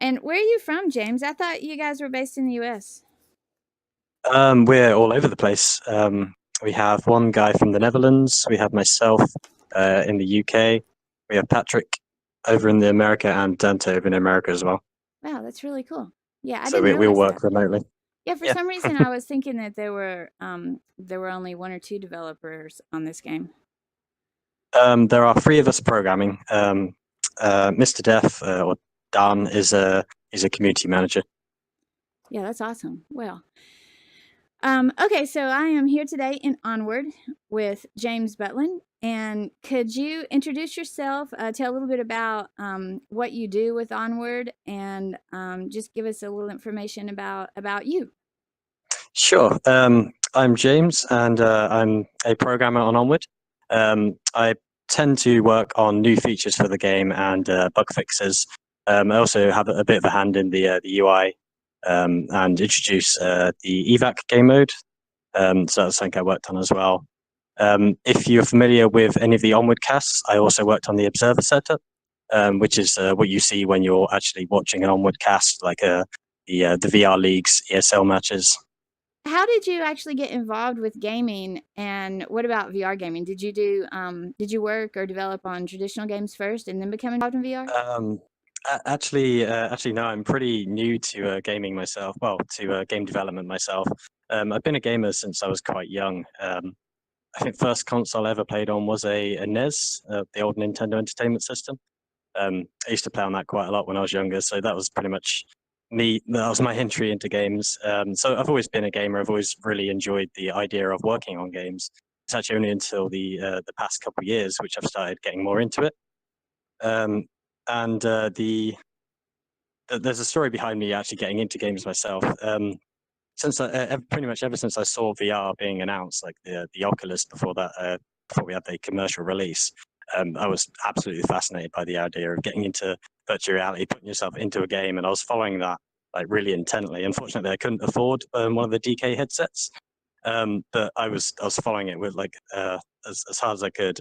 And where are you from, James? I thought you guys were based in the US. We're all over the place. We have one guy from the Netherlands. We have myself in the UK. We have Patrick over in the America and Dante over in America as well. Wow, that's really cool. Yeah, I So didn't we all realize that. work remotely. Yeah, for Yeah. some reason I was thinking that there were only one or two developers on this game. There are three of us programming. Mr. Def or Dan is a community manager. Yeah, that's awesome. Well, okay, so I am here today in Onward with James Butlin. And could you introduce yourself, tell a little bit about what you do with Onward, and just give us a little information about you? Sure. I'm James, and I'm a programmer on Onward. I tend to work on new features for the game and bug fixes. I also have a bit of a hand in the UI and introduce the evac game mode. So that's something I worked on as well. If you're familiar with any of the Onward casts, I also worked on the observer setup, which is what you see when you're actually watching an Onward cast, like the VR leagues, ESL matches. How did you actually get involved with gaming, and what about VR gaming? Did you work or develop on traditional games first and then become involved in VR? Um, actually, no. I'm pretty new to gaming myself. Well, to game development myself. I've been a gamer since I was quite young. I think first console I ever played on was a NES, the old Nintendo Entertainment System. I used to play on that quite a lot when I was younger, so that was pretty much me. That was my entry into games. So I've always been a gamer. I've always really enjoyed the idea of working on games. It's actually only until the past couple of years which I've started getting more into it. Um, and there's a story behind me actually getting into games myself. Since pretty much ever since I saw VR being announced, like the Oculus before we had the commercial release, I was absolutely fascinated by the idea of getting into virtual reality, putting yourself into a game, and I was following that like really intently. Unfortunately, I couldn't afford one of the DK headsets, but I was following it with like as hard as I could.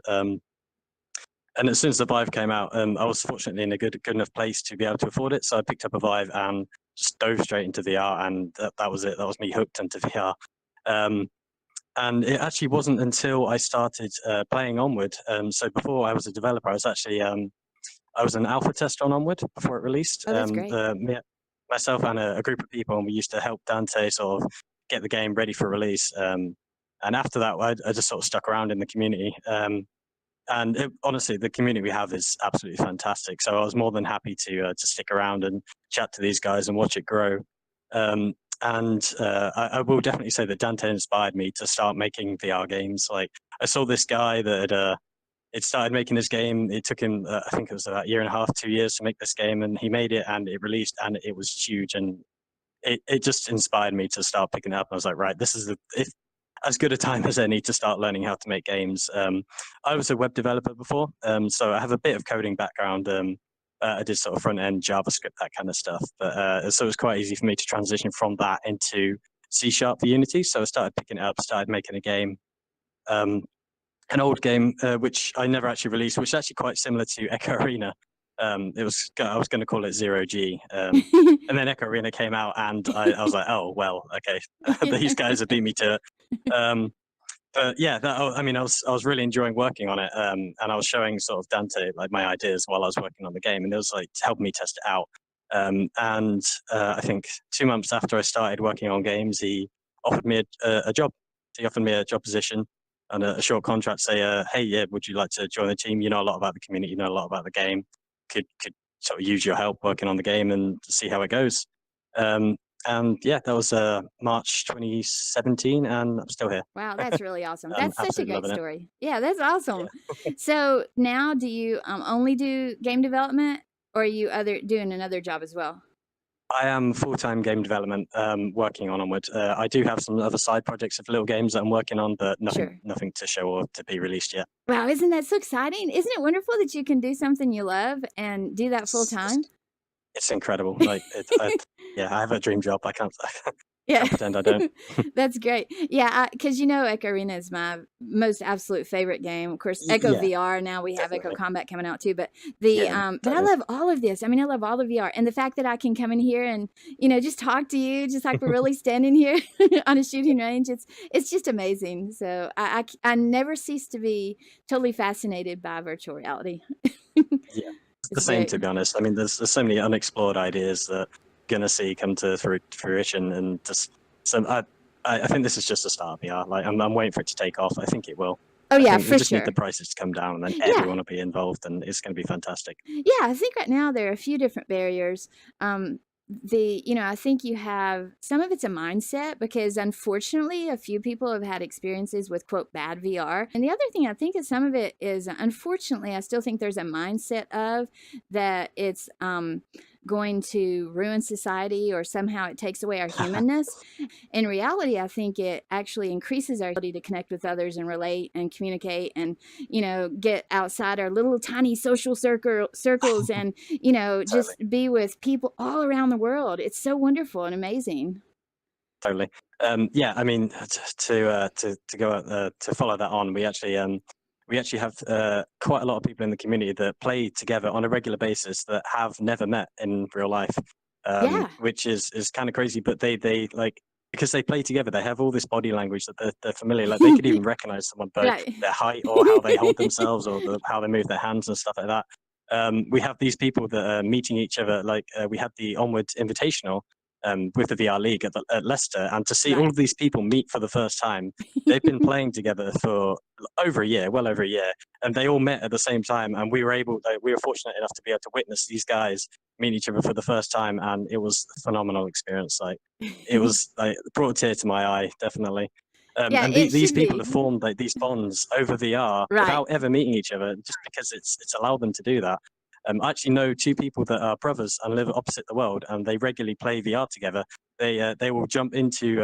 And as soon as the Vive came out, I was fortunately in a good enough place to be able to afford it. So I picked up a Vive and just dove straight into VR, and that was it. That was me hooked into VR. Um, and it actually wasn't until I started playing Onward. So before I was a developer, I was an alpha tester on Onward before it released. Oh, that's great. Myself and a group of people, and we used to help Dante sort of get the game ready for release. And after that, I just sort of stuck around in the community. Honestly, the community we have is absolutely fantastic. So I was more than happy to stick around and chat to these guys and watch it grow. I will definitely say that Dante inspired me to start making VR games. Like I saw this guy that it started making this game. It took him, I think it was about a year and a half, 2 years to make this game, and he made it and it released and it was huge. And it just inspired me to start picking it up. I was like, right, this is as good a time as any to start learning how to make games. I was a web developer before, so I have a bit of coding background. I did sort of front end JavaScript, that kind of stuff. But so it was quite easy for me to transition from that into C# for Unity. So I started picking it up, started making a game. An old game which I never actually released, which is actually quite similar to Echo Arena. I was going to call it Zero G, and then Echo Arena came out, and I was like, oh well, okay, these guys have beat me to it. But yeah, I mean, I was really enjoying working on it, and I was showing sort of Dante like my ideas while I was working on the game, and it was like to help me test it out. I think 2 months after I started working on games, he offered me a job. He offered me a job position and a short contract. Say, hey, yeah, would you like to join the team? You know a lot about the community, you know a lot about the game. Could sort of use your help working on the game and see how it goes. And yeah, that was March 2017, and I'm still here. Wow, that's really awesome. That's such a Absolutely great loving it. story. Yeah, that's awesome. Yeah. So now, do you only do game development, or are you doing another job as well? I am full-time game development, working on Onward. I do have some other side projects of little games that I'm working on, but Sure. nothing to show or to be released yet. Wow, isn't that so exciting? Isn't it wonderful that you can do something you love and do that full It's, time? it's, it's incredible. Like yeah, I have a dream job. I can't. Yeah. Can't pretend I don't. That's great. Yeah, because Echo Arena is my most absolute favorite game. Of course, Echo Yeah, VR. Now we have Echo definitely. Combat coming out too. But Yeah, but I totally. love all of this. I mean, I love all the VR, and the fact that I can come in here and just talk to you, just like we're really standing here on a shooting range. It's just amazing. So I never cease to be totally fascinated by virtual reality. Yeah, it's the It's same, great. to be honest. I mean, there's so many unexplored ideas that gonna see come to fruition, and just some. I think this is just a start of VR. Like I'm waiting for it to take off. I think it will. Oh I yeah, think we for just need the sure. prices to come down, and then Yeah. everyone will be involved, and it's going to be fantastic. Yeah, I think right now there are a few different barriers. I think you have some of it's a mindset because unfortunately, a few people have had experiences with quote bad VR. And the other thing I think is some of it is unfortunately, I still think there's a mindset of that it's going to ruin society or somehow it takes away our humanness. In reality, I think it actually increases our ability to connect with others and relate and communicate and get outside our little tiny social circles and Totally, just be with people all around the world. It's so wonderful and amazing. totally. Yeah, I mean, to go to follow that on, we actually have quite a lot of people in the community that play together on a regular basis that have never met in real life, Yeah. which is kind of crazy. But they like, because they play together, they have all this body language that they're familiar. Like they could even recognize someone by Right. their height or how they hold themselves or how they move their hands and stuff like that. We have these people that are meeting each other. Like we had the Onward Invitational with the VR League at Leicester, and to see all Right. of these people meet for the first time. They've been playing together for over a year, well over a year, and they all met at the same time. And we were fortunate enough to be able to witness these guys meet each other for the first time, and it was a phenomenal experience. Like it was, like brought a tear to my eye, definitely. Yeah, And it these should people be. have formed like these bonds over VR Right. without ever meeting each other, just because it's allowed them to do that. I actually know two people that are brothers and live opposite the world, and they regularly play VR together. They will jump into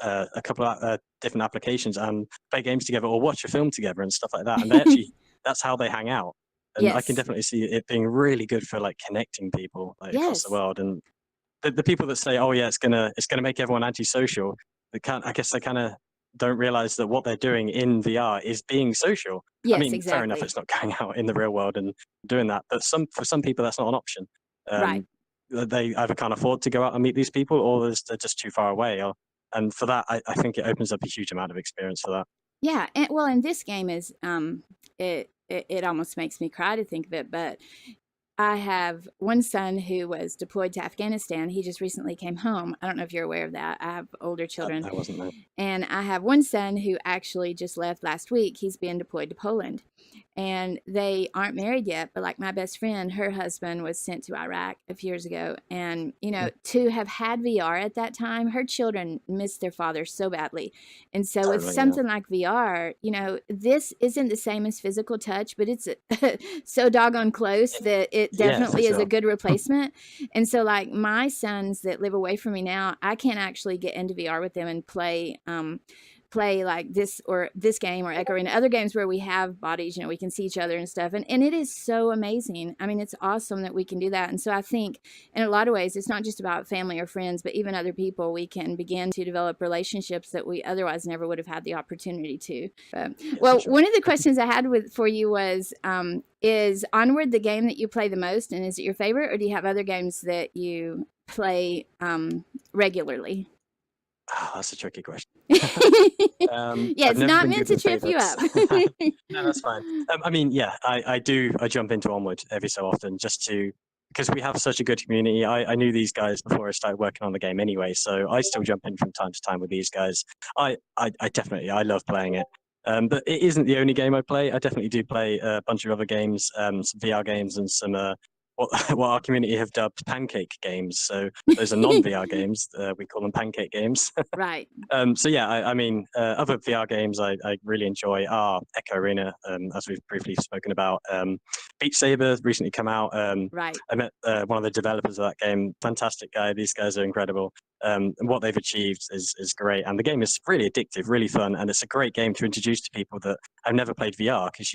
a couple of different applications and play games together or watch a film together and stuff like that. And they actually that's how they hang out. And I can Yes. definitely see it being really good for like connecting people like across the Yes. world. And the people that say, "Oh yeah, it's gonna make everyone antisocial," they can't. I guess they kind of don't realize that what they're doing in VR is being social. I Yes, mean, fair enough, exactly. it's not going out in the real world and doing that, but for some people that's not an option. Right. They either can't afford to go out and meet these people, or they're just too far away. And for that, I think it opens up a huge amount of experience for that. Yeah, and this game is it almost makes me cry to think of it, but I have one son who was deployed to Afghanistan. He just recently came home. I don't know if you're aware of that. I have older children. I wasn't there. And I have one son who actually just left last week. He's been deployed to Poland. And they aren't married yet, but like my best friend, her husband was sent to Iraq a few years ago. And, to have had VR at that time, her children missed their father so badly. And so with Totally, yeah. something like VR, this isn't the same as physical touch, but it's so doggone close that it Yeah, for definitely is a sure. good replacement. And so like my sons that live away from me now, I can't actually get into VR with them and play like this game or Echo Arena, other games where we have bodies, we can see each other and stuff. And it is so amazing. I mean, it's awesome that we can do that. And so I think in a lot of ways, it's not just about family or friends, but even other people, we can begin to develop relationships that we otherwise never would have had the opportunity to. Yeah, for Well, sure. one of the questions I had for you was, is Onward the game that you play the most? And is it your favorite, or do you have other games that you play regularly? Oh, that's a tricky question. Yeah, I've it's never not been meant good to with trip you favorites. up. No, that's fine. I mean, yeah, I do. I jump into Onward every so often because we have such a good community. I knew these guys before I started working on the game anyway, so I still jump in from time to time with these guys. I definitely I love playing it. But it isn't the only game I play. I definitely do play a bunch of other games, some VR games and some what our community have dubbed pancake games. So those are non-VR games. We call them pancake games. Right. So yeah, I mean, other VR games I really enjoy are Echo Arena, as we've briefly spoken about. Beat Saber recently come out. Right. I met one of the developers of that game. Fantastic guy. These guys are incredible. And what they've achieved is great. And the game is really addictive, really fun, and it's a great game to introduce to people that have never played VR, because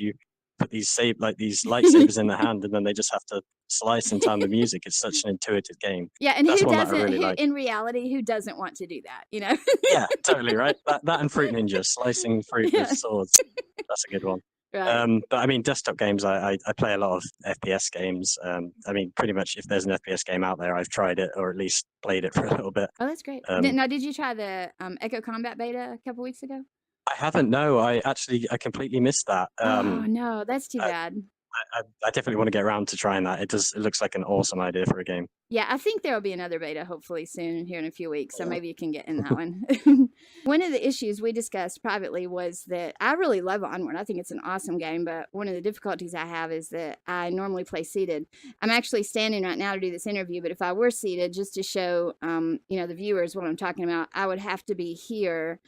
put these lightsabers in their hand, and then they just have to slice and time the music. It's such an intuitive game. Yeah, and That's who one that I doesn't? really Who like. in reality, who doesn't want to do that? You know? Yeah, totally right. That and Fruit Ninja, slicing fruit with Yeah. swords. That's a good one. Right. But I mean, desktop games, I play a lot of FPS games. I mean, pretty much if there's an FPS game out there, I've tried it or at least played it for a little bit. Oh, that's great. Um, Now, did you try the Echo Combat beta a couple weeks ago? I haven't. No, I completely missed that. Oh no, that's too I, bad. I definitely want to get around to trying that. It looks like an awesome idea for a game. Yeah, I think there will be another beta hopefully soon here in a few weeks, so Yeah. maybe you can get in that one. One of the issues we discussed privately was that I really love Onward. I think it's an awesome game, but one of the difficulties I have is that I normally play seated. I'm actually standing right now to do this interview, but if I were seated, just to show the viewers what I'm talking about, I would have to be here,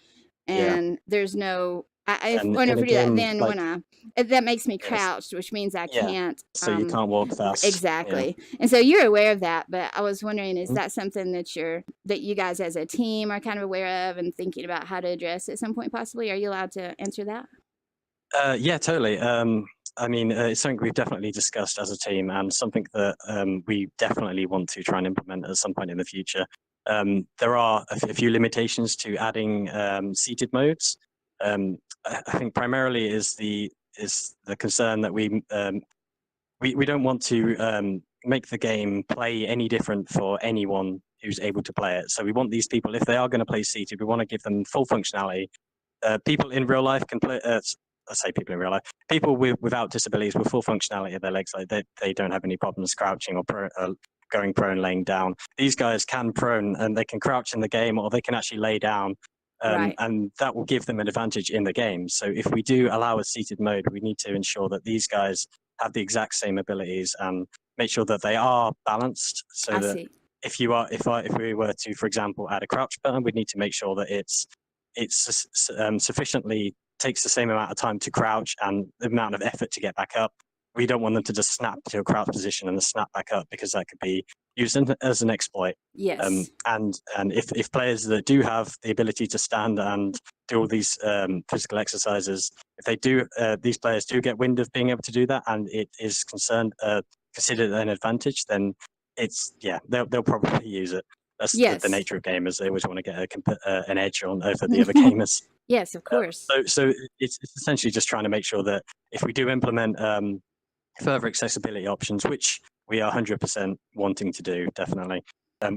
Yeah. and there's no. If And when in I a do that, game then like that makes me yes, crouched, which means I yeah, can't. so you can't walk fast. Yeah. Exactly. And so you're aware of that, but I was wondering, is Mhm. that something that you guys as a team are kind of aware of and thinking about how to address at some point possibly? Are you allowed to answer that? Yeah, totally. I mean, it's something we've definitely discussed as a team, and something that we definitely want to try and implement at some point in the future. There are a few limitations to adding seated modes. I think primarily is the concern that we don't want to make the game play any different for anyone who's able to play it. So we want these people, if they are going to play seated, we want to give them full functionality. People in real life can play. I say people in real life. People without disabilities with full functionality of their legs, like they don't have any problems crouching or going prone, laying down. These guys can prone and they can crouch in the game, or they can actually lay down. Right. And that will give them an advantage in the game. So if we do allow a seated mode, we need to ensure that these guys have the exact same abilities and make sure that they are balanced. So I that see. if we were to, for example, add a crouch button, we'd need to make sure that it's sufficiently takes the same amount of time to crouch and the amount of effort to get back up. We don't want them to just snap to a crouch position and then snap back up, because that could be used as an exploit. Yes. And if players that do have the ability to stand and do all these physical exercises, if they do, these players do get wind of being able to do that, and it is considered an advantage, then they'll probably use it. That's the Yes. nature of gamers. They always want to get an edge on over the other gamers. Yes, of course. So it's essentially just trying to make sure that if we do implement further accessibility options, which we are 100% wanting to do, definitely,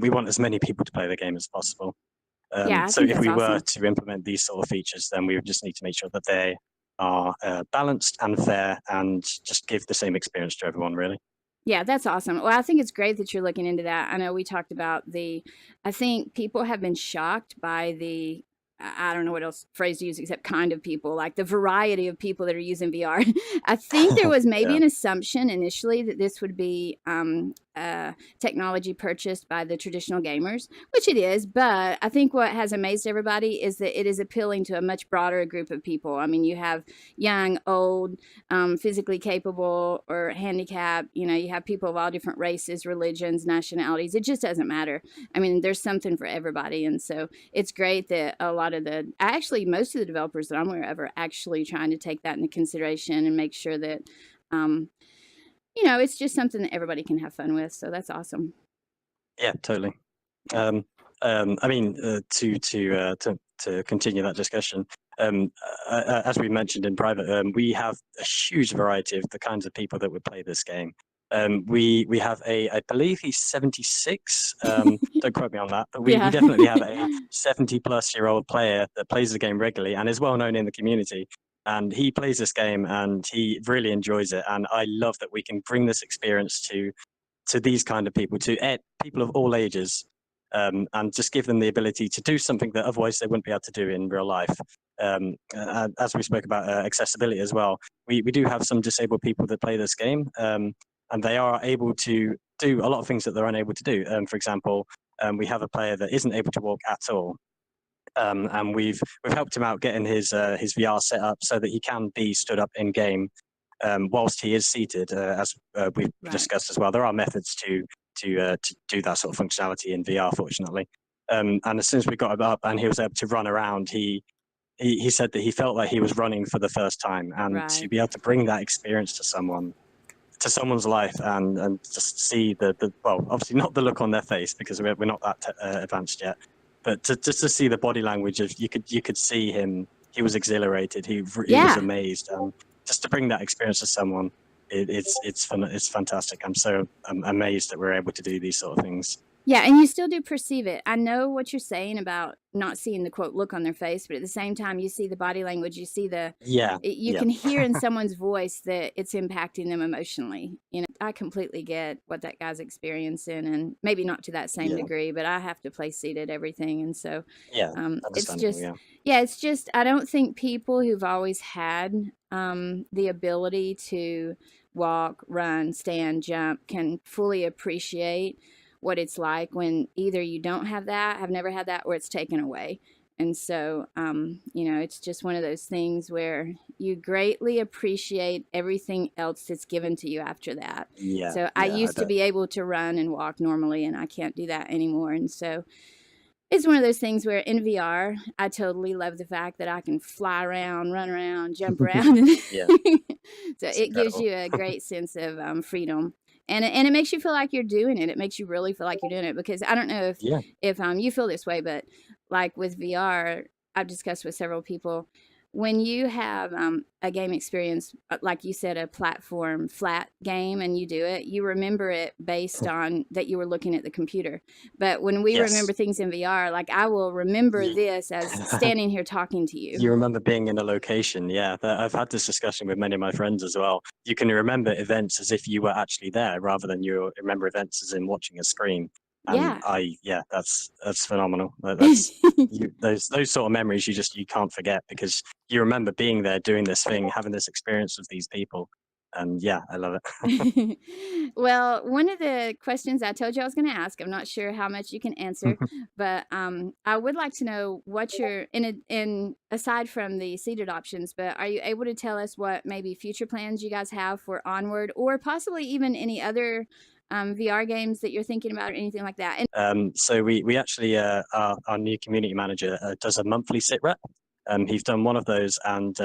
we want as many people to play the game as possible. Yeah, I So think if that's we were awesome. to implement these sort of features, then we would just need to make sure that they are balanced and fair, and just give the same experience to everyone, really. Yeah, that's awesome. Well, I think it's great that you're looking into that. I know we talked about I think people have been shocked by I don't know what else phrase to use except kind of people, like the variety of people that are using VR. I think there was maybe Yeah. an assumption initially that this would be technology purchased by the traditional gamers, which it is. But I think what has amazed everybody is that it is appealing to a much broader group of people. I mean, you have young, old, physically capable or handicapped. You have people of all different races, religions, nationalities. It just doesn't matter. I mean, there's something for everybody. And so it's great that a lot of most of the developers that I'm aware of are actually trying to take that into consideration and make sure that, it's just something that everybody can have fun with. So that's awesome. Yeah, totally. I mean, to continue that discussion, as we mentioned in private, we have a huge variety of the kinds of people that would play this game. We have I believe he's 76. Don't quote me on that, but we Yeah. definitely have a 70-plus-year-old player that plays the game regularly and is well known in the community. And he plays this game and he really enjoys it. And I love that we can bring this experience to these kind of people, to people of all ages, and just give them the ability to do something that otherwise they wouldn't be able to do in real life. As we spoke about accessibility as well, we do have some disabled people that play this game, and they are able to do a lot of things that they're unable to do. For example, we have a player that isn't able to walk at all. And we've helped him out getting his VR set up so that he can be stood up in game whilst he is seated. As we've discussed as well, there are methods to do that sort of functionality in VR, fortunately. And as soon as we got him up and he was able to run around, he he said that he felt like he was running for the first time, and to Right. be able to bring that experience to someone's life, and just see the well, obviously not the look on their face because we're not that advanced yet, but just to see the body language of you could see him. He was exhilarated. He was Yeah. amazed. Just to bring that experience to someone, it's fantastic. I'm so amazed that we're able to do these sort of things. Yeah, and you still do perceive it. I know what you're saying about not seeing the quote look on their face, but at the same time, you see the body language. You see Yeah, you yeah, can hear in someone's voice that it's impacting them emotionally. I completely get what that guy's experiencing, and maybe not to that same yeah, degree, but I have to play seated everything, and so yeah. it's Understandable. just, Yeah, yeah, it's just I don't think people who've always had the ability to walk, run, stand, jump can fully appreciate what it's like when either you don't have that, have never had that, or it's taken away. And so, it's just one of those things where you greatly appreciate everything else that's given to you after that. yeah, So I yeah. I used to bet. be able to run and walk normally, and I can't do that anymore. And so it's one of those things where in VR, I totally love the fact that I can fly around, run around, jump around. And Yeah, so it's it gives incredible. you a great sense of freedom. And it makes you feel like you're doing it. It makes you really feel like you're doing it because I don't know Yeah. if you feel this way, but like with VR, I've discussed with several people when you have a game experience, like you said, a platform flat game, and you do it, you remember it based on that you were looking at the computer. But when we Yes. remember things in VR, like I will remember You, this as standing here talking to you. you remember being in a location. Yeah. I've had this discussion with many of my friends as well. You can remember events as if you were actually there rather than you remember events as in watching a screen. And Yeah. yeah, that's phenomenal. That's those sort of memories you can't forget because you remember being there, doing this thing, having this experience with these people. And yeah, I love Well, one of the questions I told you I was going to ask, I'm not sure how much you can answer, it. but I would like to know what your in aside from the seated options, but are you able to tell us what maybe future plans you guys have for Onward, or possibly even any other VR games that you're thinking about, or anything like that? And So we actually our new community manager does a monthly sit rep. He's done one of those, and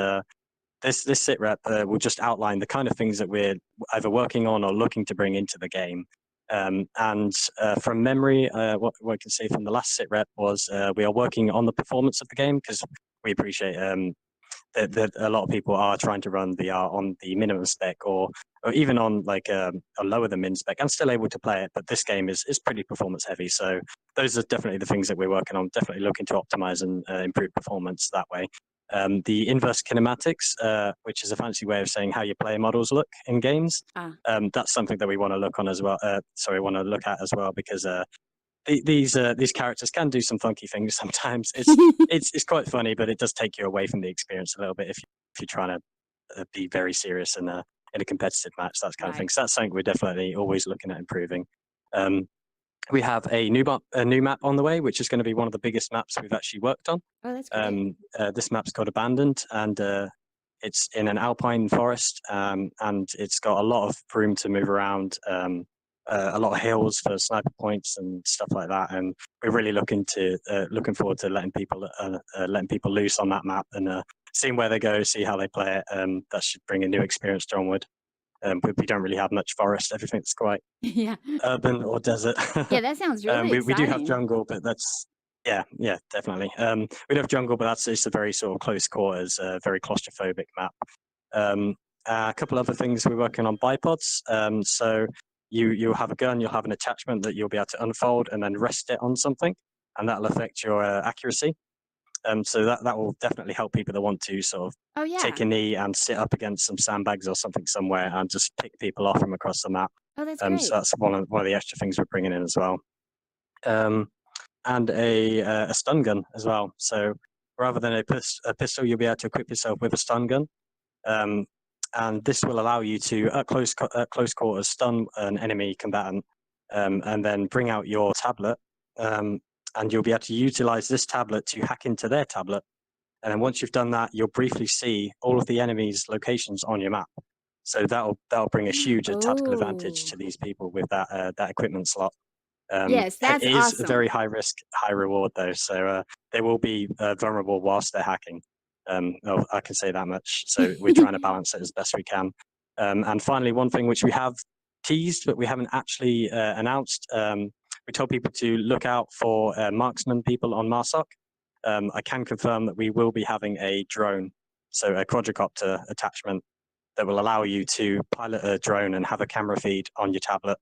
this sit rep will just outline the kind of things that we're either working on or looking to bring into the game. And from memory, what I can say from the last sit rep was we are working on the performance of the game because we appreciate that a lot of people are trying to run VR on the minimum spec or even on like a lower than min spec and still able to play it. But this game is pretty performance heavy. So those are definitely the things that we're working on, definitely looking to optimize and improve performance that way. The inverse kinematics, which is a fancy way of saying how your player models look in games, ah, that's something that we want to look on as well. Want to look at as well because these characters can do some funky things sometimes. It's quite funny, but it does take you away from the experience a little bit if you're trying to be very serious in a competitive match, that kind of thing. right. So that's something we're definitely always looking at improving. Um, we have a new map on the way, which is going to be one of the biggest maps we've actually worked on. Oh, that's great. This map's called Abandoned, and it's in an alpine forest, and it's got a lot of room to move around. A lot of hills for sniper points and stuff like that, and we're really looking forward to letting people loose on that map and seeing where they go, see how they play it. That should bring a new experience to Onward. We don't really have much forest; everything's quite Yeah. urban or desert. Yeah, that sounds really We do have exciting. jungle, but that's yeah, definitely. We do have jungle, but it's a very sort of close quarters, very claustrophobic map. Um, a couple other things we're working on bipods. So you'll have a gun, you'll have an attachment that you'll be able to unfold and then rest it on something, and that'll affect your accuracy. So that will definitely help people that want to sort of Oh take yeah. a knee and sit up against some sandbags or something somewhere and just pick people off from across the map. Oh, that's So great. that's one of the extra things we're bringing in as well. Um, and a stun gun as well. So rather than a pistol, you'll be able to equip yourself with a stun gun. Um, and this will allow you to, at close quarters, stun an enemy combatant and then bring out your tablet. And you'll be able to utilize this tablet to hack into their tablet. And then once you've done that, you'll briefly see all of the enemy's locations on your map. So that'll bring a huge tactical advantage Oh. to these people with that equipment slot. Yes, It that's is a awesome. very high risk, high reward though. So they will be vulnerable whilst they're hacking. Oh, I can say that much. So we're trying to balance it as best we can. And finally, one thing which we have teased, but we haven't actually announced, we told people to look out for marksman people on MARSOC. I can confirm that we will be having a drone, so a quadricopter attachment that will allow you to pilot a drone and have a camera feed on your tablet.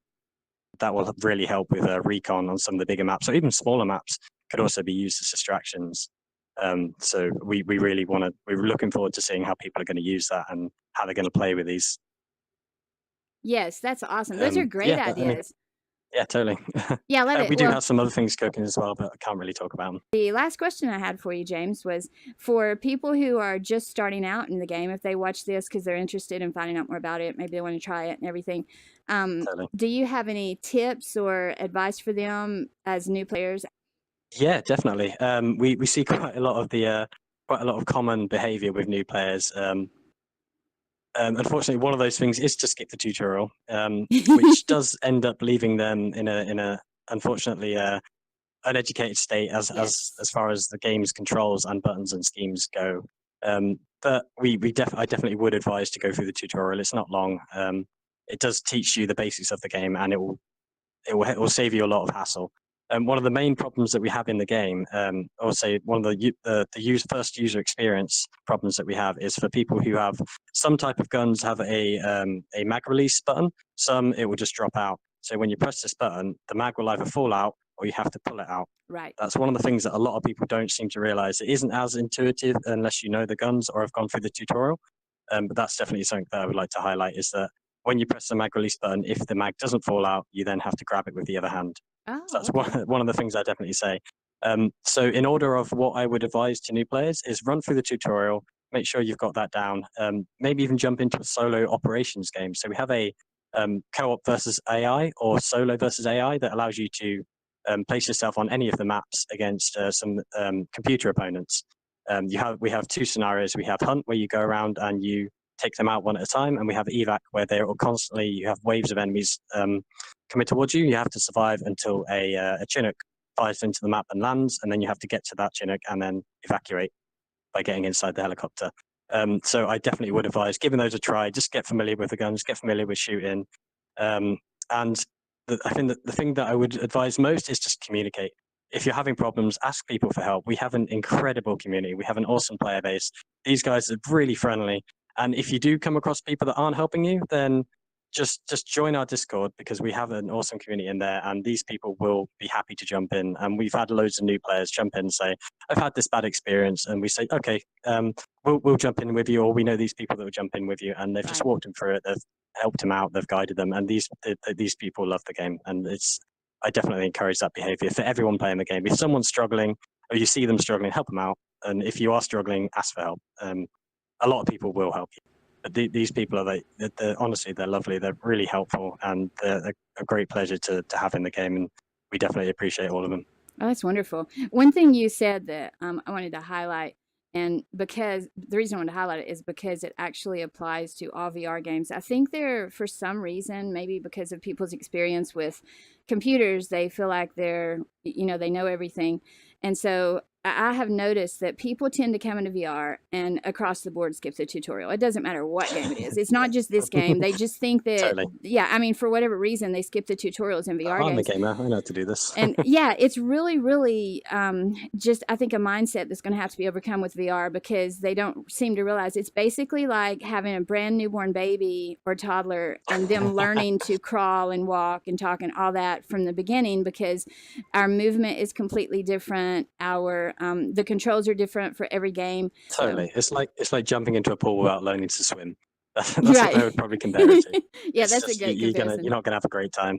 That will really help with recon on some of the bigger maps, or even smaller maps could also be used as distractions. So we really want to, we're looking forward to seeing how people are going to use that and how they're going to play with these. Yes, that's awesome. Those are great ideas. Yeah, totally. Yeah, I love it. We do have some other things cooking as well, but I can't really talk about them. The last question I had for you, James, was for people who are just starting out in the game, if they watch this because they're interested in finding out more about it, maybe they want to try it and everything. Totally. Do you have any tips or advice for them as new players? Yeah, definitely. We see quite a lot of common behavior with new players. Unfortunately, one of those things is to skip the tutorial, which does end up leaving them in a unfortunately uneducated state as far as the game's controls and buttons and schemes go. But I definitely would advise to go through the tutorial. It's not long. It does teach you the basics of the game, and it will save you a lot of hassle. One of the main problems that we have in the game, or say one of the first user experience problems that we have, is for people who have some type of guns have a mag release button. Some it will just drop out. So when you press this button, the mag will either fall out or you have to pull it out. Right. That's one of the things that a lot of people don't seem to realize. It isn't as intuitive unless you know the guns or have gone through the tutorial. But that's definitely something that I would like to highlight, is that when you press the mag release button, if the mag doesn't fall out, you then have to grab it with the other hand. Oh, so that's okay. one of the things I definitely say. So in order of what I would advise to new players is run through the tutorial, make sure you've got that down, maybe even jump into a solo operations game. So we have a co-op versus AI or solo versus AI that allows you to place yourself on any of the maps against some computer opponents. We have two scenarios. We have Hunt, where you go around and you take them out one at a time, and we have Evac, where they're constantly, you have waves of enemies coming towards you. You have to survive until a Chinook fires into the map and lands, and then you have to get to that Chinook and then evacuate by getting inside the helicopter. So I definitely would advise giving those a try. Just get familiar with the guns, get familiar with shooting. And I think that the thing that I would advise most is just communicate. If you're having problems, ask people for help. We have an incredible community. We have an awesome player base. These guys are really friendly. And if you do come across people that aren't helping you, then just join our Discord, because we have an awesome community in there, and these people will be happy to jump in. And we've had loads of new players jump in and say, I've had this bad experience. And we say, okay, we'll jump in with you, or we know these people that will jump in with you. And they've just walked them through it. They've helped them out. They've guided them. And these people love the game. And I definitely encourage that behavior for everyone playing the game. If someone's struggling or you see them struggling, help them out. And if you are struggling, ask for help. A lot of people will help you. But these people honestly, they're lovely. They're really helpful, and they're a great pleasure to have in the game. And we definitely appreciate all of them. Oh, that's wonderful. One thing you said that I wanted to highlight, and because the reason I wanted to highlight it is because it actually applies to all VR games. I think for some reason, maybe because of people's experience with computers, they feel like they know everything. And so I have noticed that people tend to come into VR and across the board skip the tutorial. It doesn't matter what game it is. It's not just this game. They just think that, Totally. Yeah, I mean, for whatever reason, they skip the tutorials in VR games. I'm a gamer. I know how to do this. And yeah, it's really, really just, I think, a mindset that's going to have to be overcome with VR, because they don't seem to realize it's basically like having a brand newborn baby or toddler and them learning to crawl and walk and talk and all that from the beginning, because our movement is completely different. The controls are different for every game. Totally. So. It's like jumping into a pool without learning to swim. That's Right. what I would probably compare it to. Yeah, that's a great comparison. You're not going to have a great time.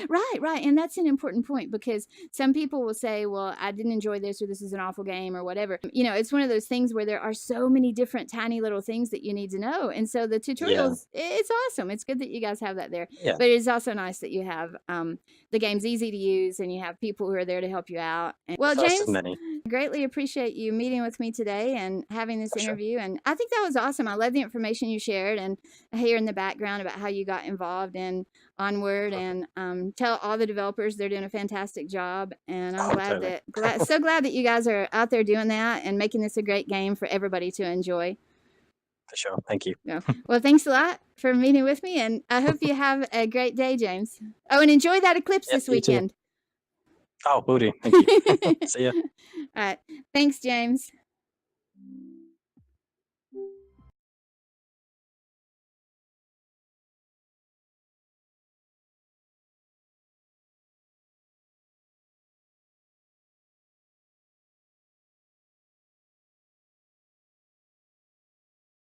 Right. And that's an important point, because some people will say, well, I didn't enjoy this, or this is an awful game, or whatever. It's one of those things where there are so many different tiny little things that you need to know. And so the tutorials, it's awesome. It's good that you guys have that there. Yeah. But it's also nice that you have the game's easy to use, and you have people who are there to help you out. Well, James, greatly appreciate you meeting with me today and having this interview. And I think that was awesome. I love the information you shared and hear in the background about how you got involved in Onward, and tell all the developers they're doing a fantastic job. And I'm so glad that you guys are out there doing that and making this a great game for everybody to enjoy. For sure. Thank you. Yeah. Well, thanks a lot for meeting with me, and I hope you have a great day, James. Oh, and enjoy that eclipse this weekend. Oh, will do. Thank you. See ya. All right. Thanks, James.